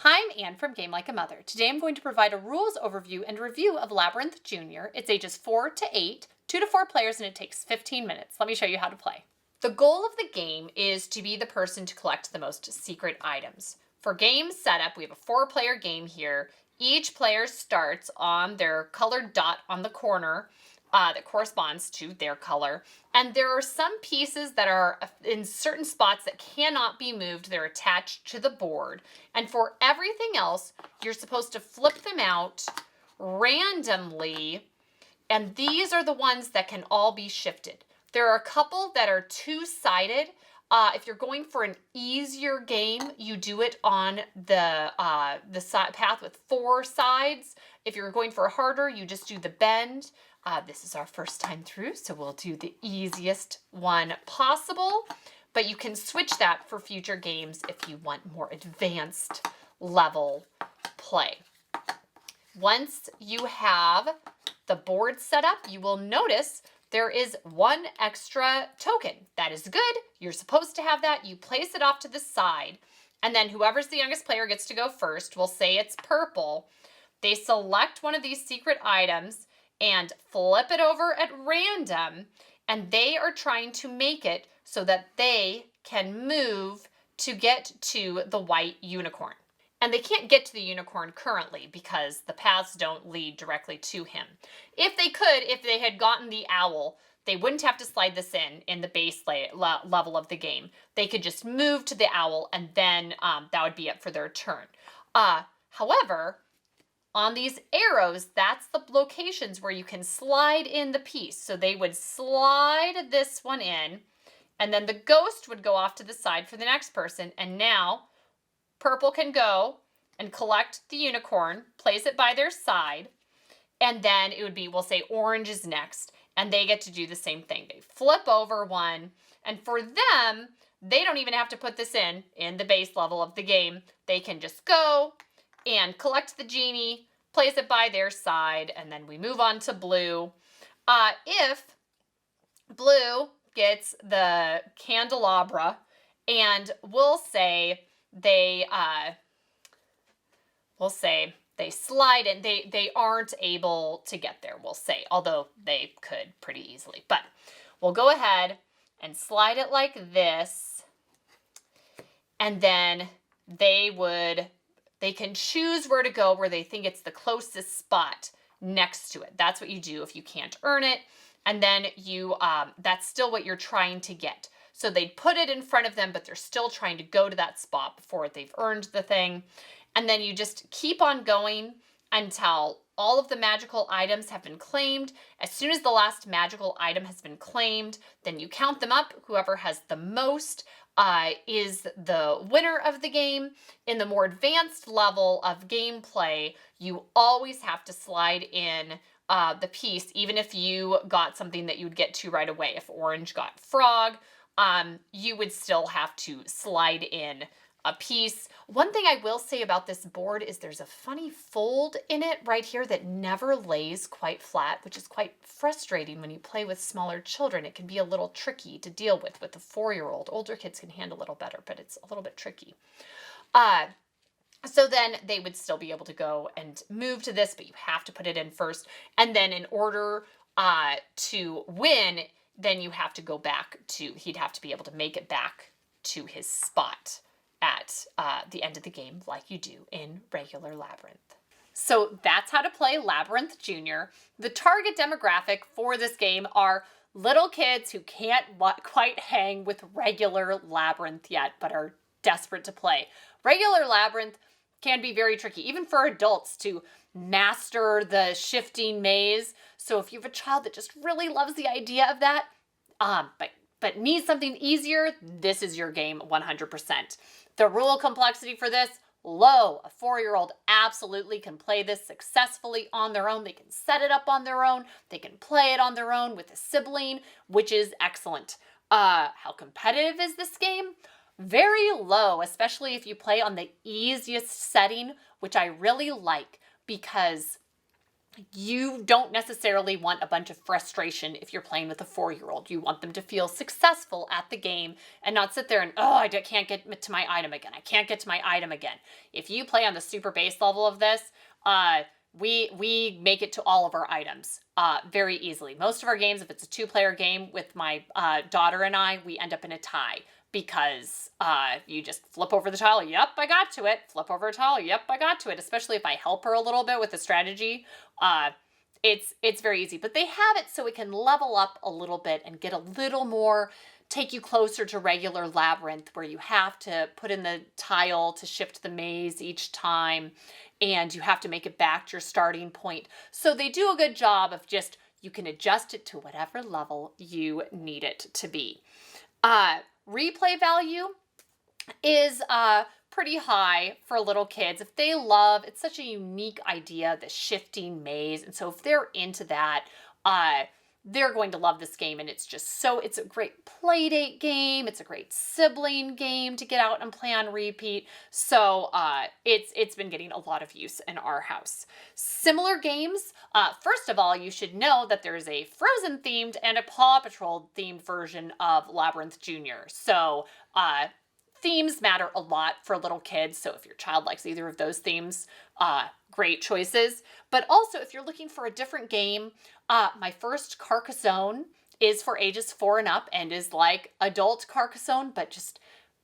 Hi, I'm Anne from Game Like a Mother. Today I'm going to provide a rules overview and review of Labyrinth Junior. It's ages 4 to 8, 2 to 4 players, and it takes 15 minutes. Let me show you how to play. The goal of the game is to be the person to collect the most secret items. For game setup, we have a 4-player game here. Each player starts on their colored dot on the corner that corresponds to their color. And there are some pieces that are in certain spots that cannot be moved. They're attached to the board. And for everything else, you're supposed to flip them out randomly. And these are the ones that can all be shifted. There are a couple that are two-sided. If you're going for an easier game, you do it on the path with 4 sides. If you're going for a harder, you just do the bend. This is our first time through, so we'll do the easiest one possible. But you can switch that for future games if you want more advanced level play. Once you have the board set up, you will notice there is 1 extra token. That is good. You're supposed to have that. You place it off to the side, and then whoever's the youngest player gets to go first. We'll say it's purple. They select one of these secret items and flip it over at random, and they are trying to make it so that they can move to get to the white unicorn. And they can't get to the unicorn currently because the paths don't lead directly to him. If they could, if they had gotten the owl, they wouldn't have to slide this in the base level of the game. They could just move to the owl, and then that would be it for their turn. However, on these arrows, that's the locations where you can slide in the piece. So they would slide this one in, and then the ghost would go off to the side for the next person. And now purple can go and collect the unicorn, place it by their side, and then it would be, we'll say orange is next, and they get to do the same thing. They flip over one, and for them, they don't even have to put this in the base level of the game. They can just go and collect the genie, place it by their side, and then we move on to blue. If blue gets the candelabra, and we'll say they slide in, they aren't able to get there, we'll say, although they could pretty easily. But we'll go ahead and slide it like this, and then they can choose where to go where they think it's the closest spot next to it. That's what you do if you can't earn it. And then that's still what you're trying to get. So they put it in front of them, but they're still trying to go to that spot before they've earned the thing. And then you just keep on going until all of the magical items have been claimed. As soon as the last magical item has been claimed, then you count them up. Whoever has the most is the winner of the game. In the more advanced level of gameplay, you always have to slide in the piece, even if you got something that you would get to right away. If orange got frog, you would still have to slide in a piece. One thing I will say about this board is there's a funny fold in it right here that never lays quite flat, which is quite frustrating when you play with smaller children. It can be a little tricky to deal with a 4-year-old. Older kids can handle it a little better, but it's a little bit tricky. So then they would still be able to go and move to this, but you have to put it in first. And then in order to win, then you have to go back to, he'd have to be able to make it back to his spot at the end of the game like you do in regular Labyrinth. So that's how to play Labyrinth Junior. The target demographic for this game are little kids who can't quite hang with regular Labyrinth yet, but are desperate to play. Regular Labyrinth can be very tricky, even for adults, to master the shifting maze. So if you have a child that just really loves the idea of that, but needs something easier, this is your game 100%. The rule complexity for this, low. A 4-year-old absolutely can play this successfully on their own. They can set it up on their own. They can play it on their own with a sibling, which is excellent. How competitive is this game? Very low, especially if you play on the easiest setting, which I really like because You don't necessarily want a bunch of frustration if you're playing with a 4-year-old. You want them to feel successful at the game and not sit there and, oh, can't get to my item again. I can't get to my item again. If you play on the super base level of this, we make it to all of our items very easily. Most of our games, if it's a 2-player game with my daughter and I, we end up in a tie because you just flip over the tile. Yep, I got to it. Flip over a tile. Yep, I got to it. Especially if I help her a little bit with the strategy. It's very easy. But they have it so it can level up a little bit and get a little more, take you closer to regular Labyrinth where you have to put in the tile to shift the maze each time and you have to make it back to your starting point. So they do a good job of just, you can adjust it to whatever level you need it to be. Replay value is pretty high for little kids. If they love, it's such a unique idea, the shifting maze. And so if they're into that, they're going to love this game. And it's a great play date game. It's a great sibling game to get out and play on repeat. So it's been getting a lot of use in our house. Similar games, first of all, you should know that there's a Frozen themed and a Paw Patrol themed version of Labyrinth Junior. So themes matter a lot for little kids. So if your child likes either of those themes, great choices. But also if you're looking for a different game, my first Carcassonne is for ages 4 and up and is like adult Carcassonne, but just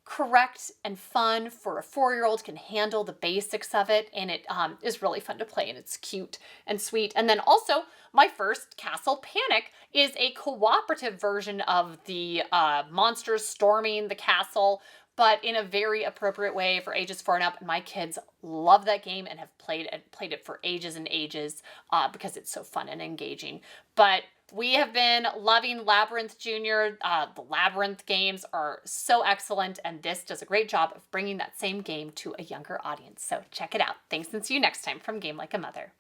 correct and fun for a 4-year-old, can handle the basics of it. And it is really fun to play and it's cute and sweet. And then also my first Castle Panic is a cooperative version of the monsters storming the castle, but in a very appropriate way for ages 4 and up. And my kids love that game and have played it for ages and ages because it's so fun and engaging. But we have been loving Labyrinth Junior. The Labyrinth games are so excellent, and this does a great job of bringing that same game to a younger audience. So check it out. Thanks, and see you next time from Game Like a Mother.